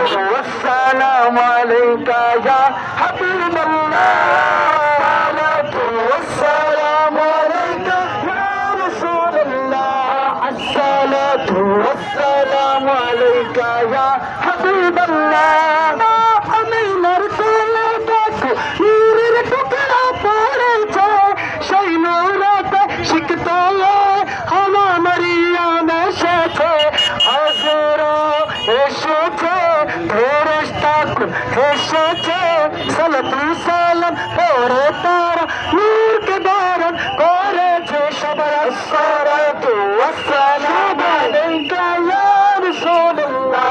والسلام عليك يا حبيب الله والسلام عليك يا رسول الله الصلاة والسلام عليك يا حبيب الله أمين رسول দেখো নীরের টুকরা পড়েছে সেই নূরেতে শিখতে হাওয়া মারিয়াম এসেছে হাজরা এসেছে ফেরেশতা কুল এসেছে সালাতু সালাম পড়ে তারা নূরকে ধারণ করেছে সবার আসসালাতু ওয়াসসালামু আলাইকা ইয়া রাসূলুল্লাহ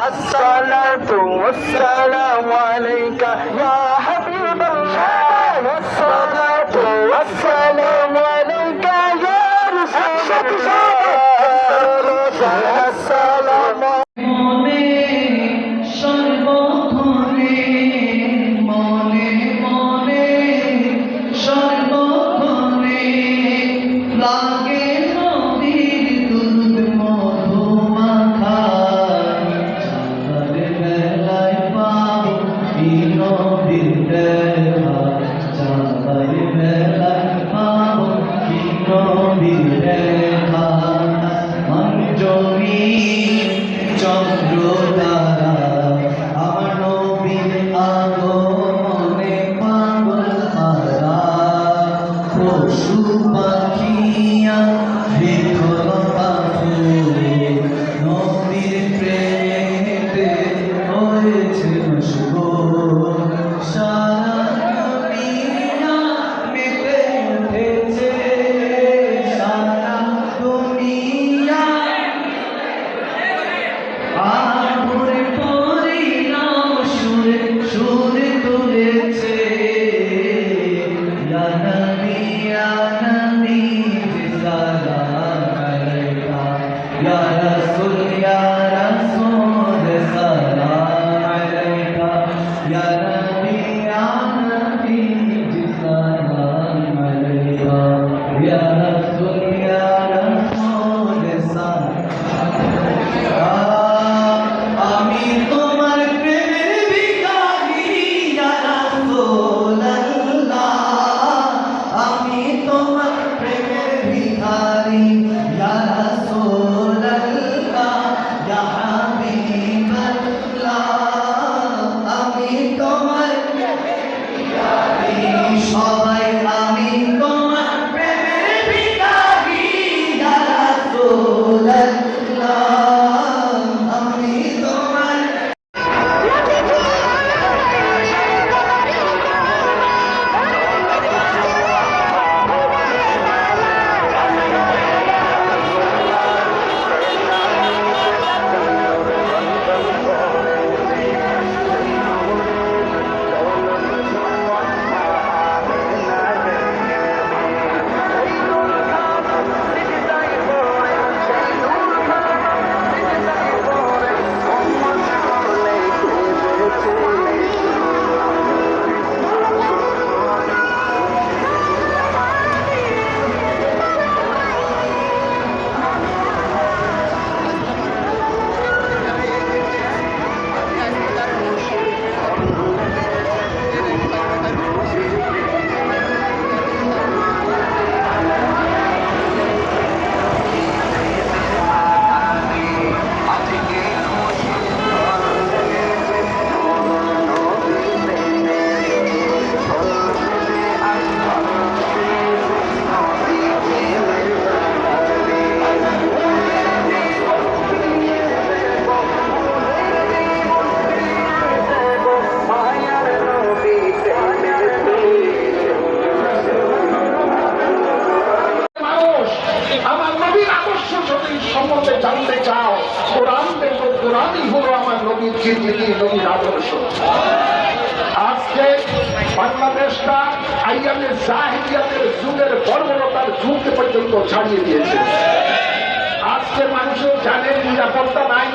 আসসালাতু ওয়াসসালামু আলাইকা ইয়া হাবিবাল্লাহ আসসালাতু ওয়াসসালামু আলাইকা ইয়া রাসূলুল্লাহ আসসালামু জানতে চাও কোরআন দেখো, কোরআনই হলো আমার নবীর জিন্দেগি, নবীর আদর্শ। আজকে বাংলাদেশটা আইয়ামে জাহিলিয়াতের যুগের বর্বরতার যুগ পর্যন্ত ছাড়িয়ে দিয়েছে। আজকে মানুষের জানের নিরাপত্তা নাই,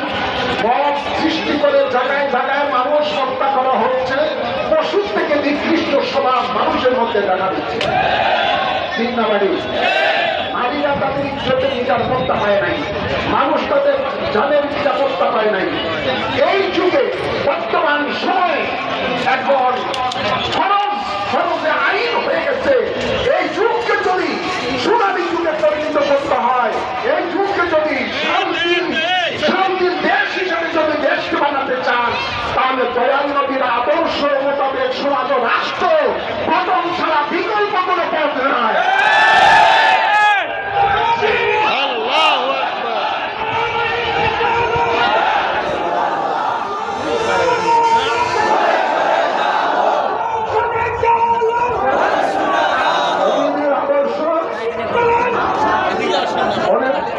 মব সৃষ্টি করে জায়গায় জায়গায় মানুষ হত্যা করা হচ্ছে। মানুষের মধ্যে দেখা দিচ্ছে। ঠিক না বাড়ি? নারীরা তাদের ইজ্জতের নিরাপত্তা পায় নাই, মানুষ তাদের জানের নিরাপত্তা পায় নাই। এই যুগে বর্তমান সময়ে এখন ফরজে আইন হয়ে গেছে। এই যুগকে যদি সোনালী যুগে পরিণত করতে হয়, এই যুগকে যদি শান্তির দেশ হিসেবে যদি দেশকে বানাতে চান, তাহলে দয়াল নবীর আদর্শ মোতাবেক সমাজ ও রাষ্ট্র গঠন ছাড়া বিকল্প কোনো পথ নয়।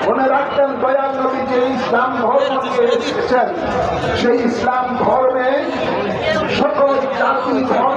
মনে রাখতেন দয়াল নবী যে ইসলাম ধর্ম নিয়ে এসেছেন, সেই ইসলাম ধর্মে সকল জাতি ধর্ম